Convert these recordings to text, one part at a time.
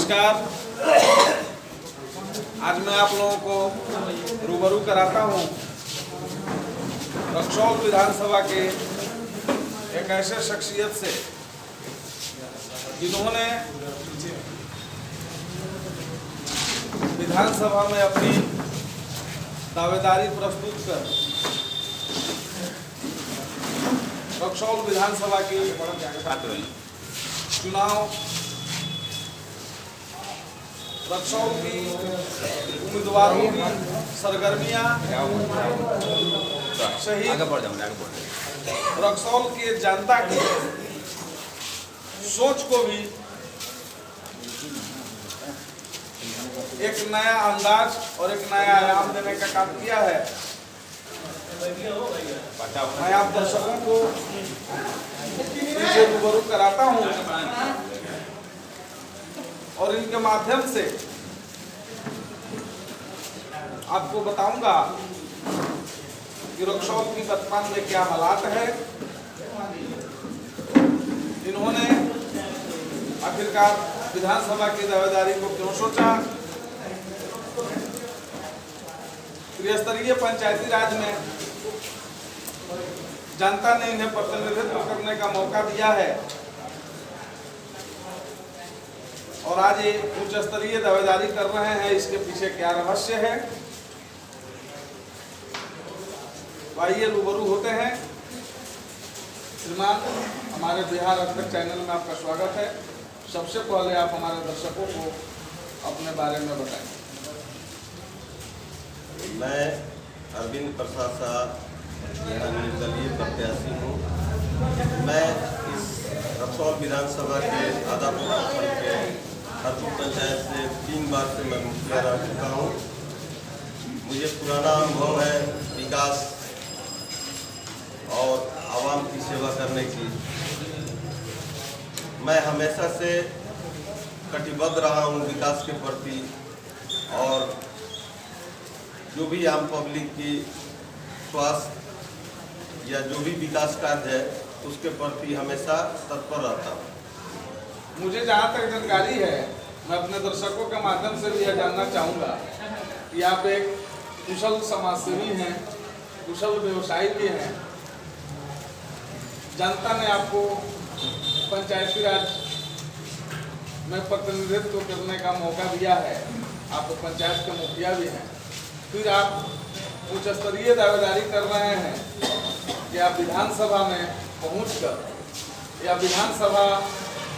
नमस्कार। आज मैं आप लोगों को रूबरू कराता हूं रक्सौल विधानसभा के एक ऐसे शख्सियत से जिन्होंने विधानसभा में अपनी दावेदारी प्रस्तुत कर रक्सौल विधानसभा की चुनाव रक्सौल की उम्मीदवारों की सरगर्मियां शहीद रक्सौल की जनता की सोच को भी एक नया अंदाज और एक नया आयाम देने का काम किया है। मैं आप दर्शकों को इसे रूबरू कराता हूं और इनके माध्यम से आपको बताऊंगा कि रक्सौल की वर्तमान में क्या हालात है। इन्होंने आखिरकार विधानसभा की दावेदारी को क्यों सोचा। त्रिस्तरीय पंचायती राज में जनता ने इन्हें प्रतिनिधित्व करने का मौका दिया है और आज ये उच्च स्तरीय दावेदारी कर रहे हैं। इसके पीछे क्या रहस्य है, आइए रूबरू होते हैं। श्रीमान, हमारे बिहार अब तक चैनल में आपका स्वागत है। सबसे पहले आप हमारे दर्शकों को अपने बारे में बताएं। मैं अरविंद प्रसाद साहब यहाँ निर्दलीय प्रत्याशी हूँ। मैं इस रक्सौल विधानसभा के आदापुर प्रखंड के हरपुर पंचायत से 3 बार से मैं मुखिया रह चुका हूँ। मुझे पुराना अनुभव है विकास और आवाम की सेवा करने की। मैं हमेशा से कटिबद्ध रहा हूँ विकास के प्रति और जो भी आम पब्लिक की स्वास्थ्य या जो भी विकास कार्य है उसके प्रति हमेशा तत्पर रहता हूँ। मुझे जहाँ तक जानकारी है, मैं अपने दर्शकों के माध्यम से भी यह जानना चाहूँगा कि आप एक कुशल समाजसेवी हैं, कुशल व्यवसायी भी हैं। जनता ने आपको पंचायती राज में प्रतिनिधित्व करने का मौका दिया है, आप पंचायत के मुखिया भी हैं, फिर आप उच्च स्तरीय दावेदारी कर रहे हैं कि आप विधानसभा में पहुंचकर या विधानसभा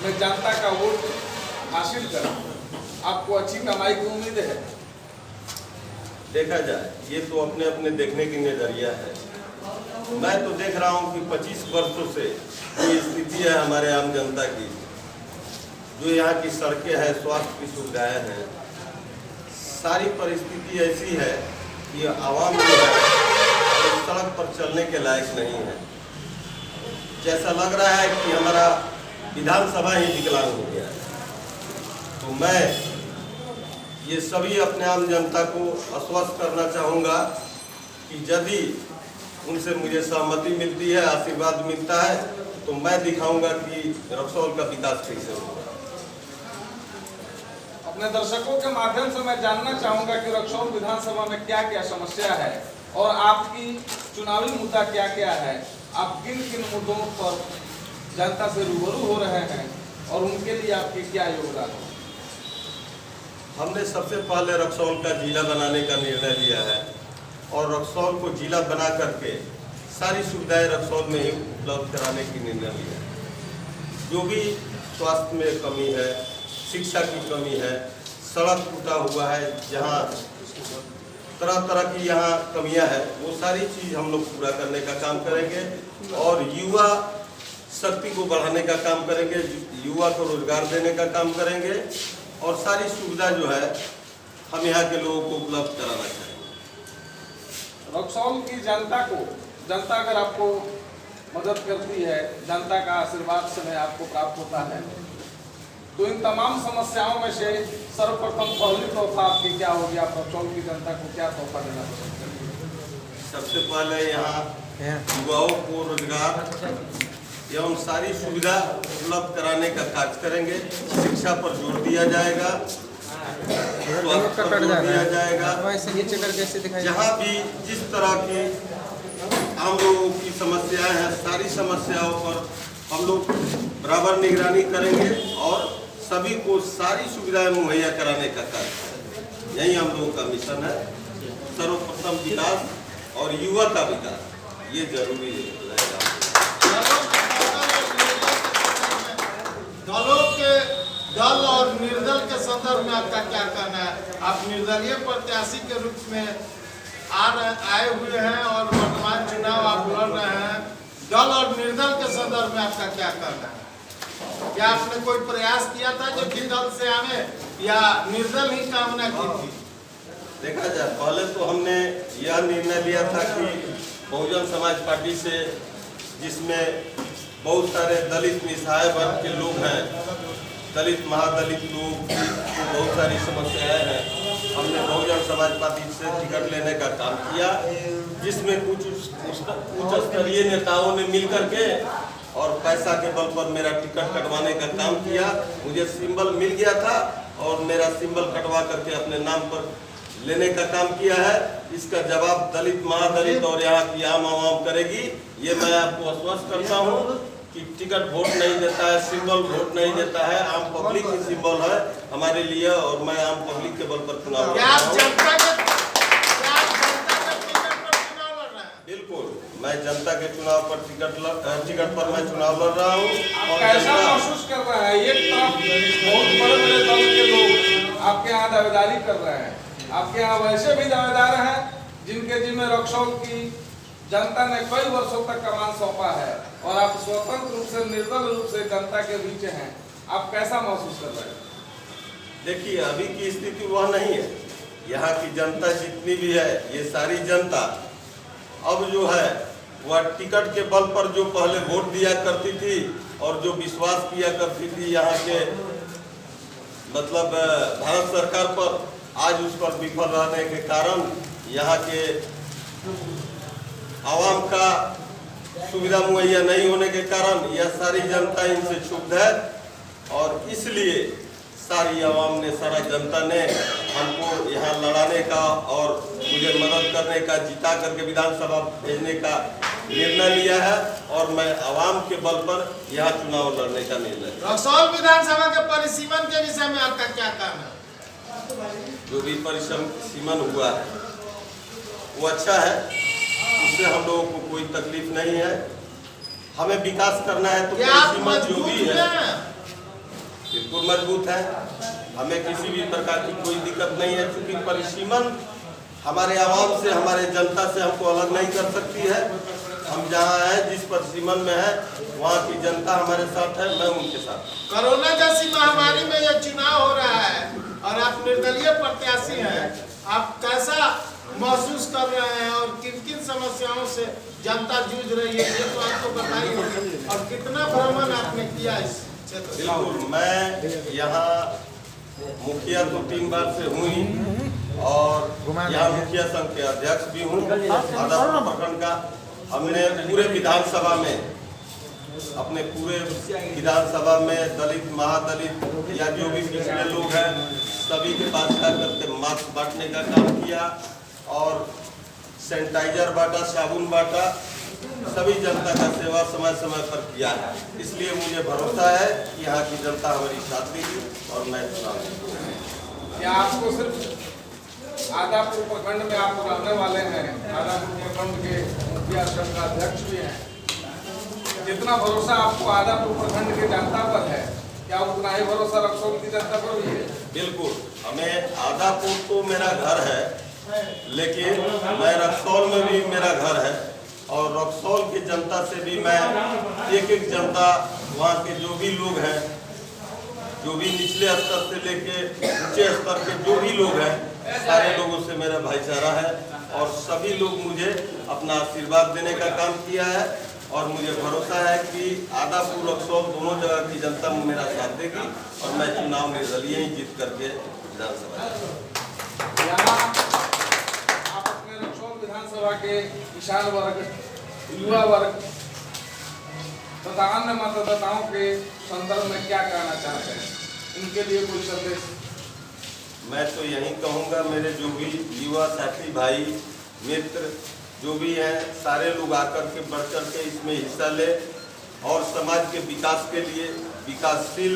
में जनता का वोट हासिल कर आपको अच्छी कमाई की उम्मीद है। देखा जाए ये तो अपने अपने देखने की नजरिया है। मैं तो देख रहा हूँ कि 25 वर्षों से ये स्थिति है हमारे आम जनता की। जो यहाँ की सड़कें हैं, स्वास्थ्य की सुविधाएं हैं, सारी परिस्थिति ऐसी है कि आवाम जो है सड़क पर चलने के लायक नहीं है। जैसा लग रहा है कि हमारा विधानसभा ही विकलांग हो गया है। तो मैं ये सभी अपने आम जनता को आश्वस्त करना चाहूँगा कि यदि उनसे मुझे सहमति मिलती है, आशीर्वाद मिलता है, तो मैं दिखाऊंगा कि रक्सौल का विकास कैसे होगा। अपने दर्शकों के माध्यम से मैं जानना चाहूँगा कि रक्सौल विधानसभा में क्या क्या समस्या है और आपकी चुनावी मुद्दा क्या क्या है। आप किन किन मुद्दों पर जनता से रूबरू हो रहे हैं और उनके लिए आपके क्या योगदान है। हमने सबसे पहले रक्सौल का जिला बनाने का निर्णय लिया है और रक्सौल को जिला बना करके सारी सुविधाएं रक्सौल में ही उपलब्ध कराने की निर्णय लिया है। जो भी स्वास्थ्य में कमी है, शिक्षा की कमी है, सड़क टूटा हुआ है, जहाँ तरह तरह की यहाँ कमियाँ हैं, वो सारी चीज़ हम लोग पूरा करने का काम करेंगे और युवा शक्ति को बढ़ाने का काम करेंगे, युवा को रोजगार देने का काम करेंगे और सारी सुविधा जो है हम यहाँ के लोगों को उपलब्ध कराना चाहेंगे। रक्सौल की जनता अगर आपको मदद करती है, जनता का आशीर्वाद समय आपको प्राप्त होता है, तो इन तमाम समस्याओं में से सर्वप्रथम पहली तोहफा आपकी क्या होगी। आप रक्सौल की जनता को क्या तोहफा देना पसंद करेंगे। सबसे पहले यहाँ युवाओं को रोजगार एवं सारी सुविधा उपलब्ध कराने का कार्य करेंगे। शिक्षा पर जोर दिया जाएगा, स्वास्थ्य पर जोर दिया जाएगा। जहाँ भी जिस तरह की आम लोगों की समस्याएं हैं, सारी समस्याओं पर हम लोग बराबर निगरानी करेंगे और सभी को सारी सुविधाएं मुहैया कराने का कार्य करेंगे। यही हम लोगों का मिशन है। सर्वप्रथम विकास और युवा का विकास, ये जरूरी रहेगा। दलों के दल और निर्दल के संदर्भ में आपका क्या कहना है? आप निर्दलीय प्रत्याशी के रूप में आए हुए हैं और वर्तमान चुनाव आप लड़ रहे हैं। दल और निर्दल के संदर्भ में आपका क्या कहना है? क्या आपने कोई प्रयास किया था जो कि दल से आवे या निर्दल ही कामना की थी? देखा जाए, पहले तो हमने यह निर्णय लिया था कि बहुजन समाज पार्टी से, जिसमें बहुत सारे दलित निसहाय वर्ग के लोग हैं, दलित महादलित लोग को बहुत सारी समस्याएं हैं, हमने बहुजन समाज पार्टी से टिकट लेने का काम किया, जिसमें कुछ उच्च स्तरीय नेताओं ने मिल करके और पैसा के बल पर मेरा टिकट कटवाने का काम किया। मुझे सिंबल मिल गया था और मेरा सिंबल कटवा करके अपने नाम पर लेने का काम किया है। इसका जवाब दलित महादलित और यहाँ की आम आवाम करेगी। ये मैं आपको आश्वस्त करता हूँ कि टिकट वोट नहीं देता है, सिंबल वोट नहीं देता है, आम पब्लिक की सिंबल है हमारे लिए और मैं आम पब्लिक के बल पर चुनाव लड़ रहा हूँ। बिल्कुल, मैं जनता के चुनाव पर टिकट पर मैं चुनाव लड़ रहा हूँ। और कैसा महसूस कर रहा है? एक तरफ बहुत बड़े दल के लोग आपके यहाँ दावेदारी कर रहे हैं, आपके यहाँ वैसे भी दावेदार हैं जिनके जिम्मे रक्सौल की जनता ने कई वर्षों तक कमान सौंपा है और आप स्वतंत्र रूप से, निर्दल रूप से जनता के बीच हैं। आप कैसा महसूस कर रहे हैं? देखिए, अभी की स्थिति वह नहीं है। यहाँ की जनता जितनी भी है, ये सारी जनता अब जो है वह टिकट के बल पर जो पहले वोट दिया करती थी और जो विश्वास किया करती थी यहाँ के मतलब भारत सरकार पर, आज उस पर विफल रहने के कारण यहाँ के आवाम का सुविधा मुहैया नहीं होने के कारण यह सारी जनता इनसे क्षुब्ध है और इसलिए सारी आवाम ने, सारा जनता ने हमको यहाँ लड़ाने का और मुझे मदद करने का, जिता करके विधानसभा भेजने का निर्णय लिया है और मैं आवाम के बल पर यहाँ चुनाव लड़ने का निर्णय। रक्सौल विधानसभा के परिसीमन के विषय में आपका क्या कहना है? जो भी परिसीमन हुआ है वो अच्छा है, उससे हम लोगों को कोई तकलीफ नहीं है। हमें विकास करना है तो परिसीमन जो भी है बिल्कुल मजबूत है, हमें किसी भी प्रकार की कोई दिक्कत नहीं है, क्योंकि परिसीमन हमारे आवाम से, हमारे जनता से हमको अलग नहीं कर सकती है। हम जहाँ हैं, जिस परिसीमन में है, वहाँ की जनता हमारे साथ है, मैं उनके साथ। कोरोना जैसी महामारी में यह चुनाव हो रहा है और आप निर्दलीय प्रत्याशी हैं, आप कैसा महसूस कर रहे हैं और किन किन समस्याओं से जनता जूझ रही है, ये तो आपको बताइए। और कितना भ्रमण आपने किया इस क्षेत्र? बिल्कुल, मैं यहाँ मुखिया तो 3 बार से हूँ ही और यहाँ मुखिया संघ के अध्यक्ष भी हूँ आदापुर प्रखंड का। हमने पूरे विधानसभा में, अपने पूरे विधानसभा में दलित महादलित या जो भी पिछड़े लोग हैं सभी के पास जाकर मास्क बांटने का काम किया और सैनिटाइजर बांटा, साबुन बांटा, सभी जनता का सेवा समय समय पर किया है। इसलिए मुझे भरोसा है कि यहाँ की जनता हमारी साथ देगी और मैं चुनाव। क्या आपको सिर्फ आदापुर प्रखंड में आप रहने वाले हैं, आदापुर प्रखंड के मुखिया संघ का अध्यक्ष भी हैं, जितना भरोसा आपको आदापुर प्रखंड के जनता पर है, क्या उतना ही भरोसा रक्सौल की जनता पर भी है? बिल्कुल, हमें आदापुर तो मेरा घर है, लेकिन मैं रक्सौल में भी मेरा घर है और रक्सौल की जनता से भी मैं एक जनता, वहाँ के जो भी लोग हैं, जो भी निचले स्तर से लेके ऊंचे स्तर के जो भी लोग हैं, सारे लोगों से मेरा भाईचारा है और सभी लोग मुझे अपना आशीर्वाद देने का काम किया है और मुझे भरोसा है कि आदापुर रक्सौल दोनों जगह की जनता मेरा साथ देगी और मैं चुनाव निर्दलीय ही जीत करके विधानसभा। आप अपने रक्सौल विधानसभा के किसान वर्ग, युवा वर्ग तथा अन्य मतदाताओं के संदर्भ में क्या कहना चाहते हैं, उनके लिए कोई संदेश? मैं तो यही कहूँगा, मेरे जो भी युवा साथी भाई मित्र जो भी हैं, सारे लोग आकर के बढ़ चढ़ के इसमें हिस्सा ले और समाज के विकास के लिए, विकासशील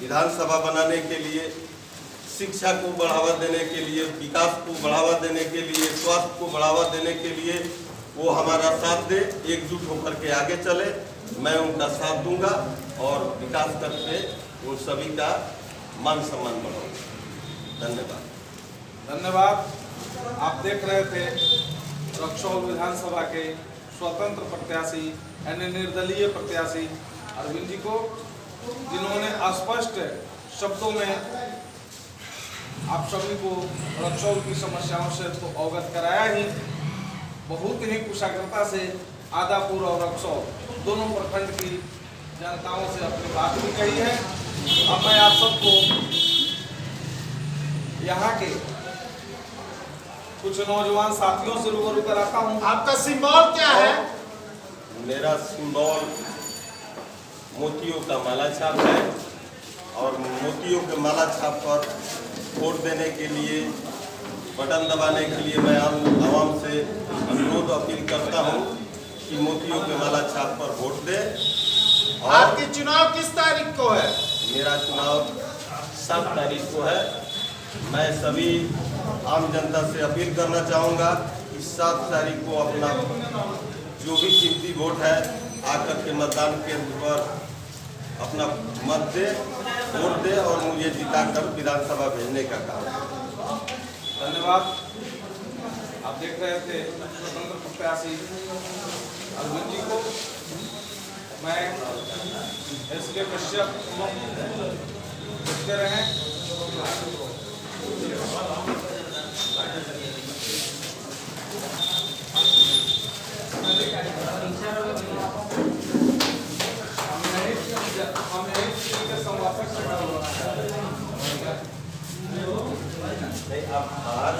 विधानसभा बनाने के लिए, शिक्षा को बढ़ावा देने के लिए, विकास को बढ़ावा देने के लिए, स्वास्थ्य को बढ़ावा देने के लिए वो हमारा साथ दे, एकजुट होकर के आगे चले। मैं उनका साथ दूंगा और विकास करके उन सभी का मान सम्मान बढ़ाऊंगा। धन्यवाद। धन्यवाद। आप देख रहे थे रक्सौल विधानसभा के स्वतंत्र प्रत्याशी यानी निर्दलीय प्रत्याशी अरविंद जी को, जिन्होंने स्पष्ट शब्दों में आप सभी को रक्सौल की समस्याओं से तो अवगत कराया ही, बहुत ही कुशाग्रता से आदापुर और रक्सौल दोनों प्रखंड की जनताओं से अपनी बात भी कही है। अब मैं आप सबको यहाँ के कुछ नौजवान साथियों से रूबरू कराता हूँ। आपका सिंबल क्या है? मेरा सिंबल मोतियों का माला छाप है और मोतियों के माला छाप पर वोट देने के लिए, बटन दबाने के लिए मैं आवाम से अनुरोध अपील करता हूं कि मोतियों के माला छाप पर वोट दे। और आपकी चुनाव किस तारीख को है? मेरा चुनाव 7 तारीख को है। मैं सभी आम जनता से अपील करना चाहूँगा कि 7 तारीख को अपना जो भी कीमती वोट है आकर के मतदान केंद्र पर अपना मत दे, वोट दे और मुझे जिताकर विधानसभा भेजने का काम। धन्यवाद। आप देख रहे थे स्वतंत्र प्रत्याशी अरविंद जी को। मैं SK कश्यप, देखते रहें। आप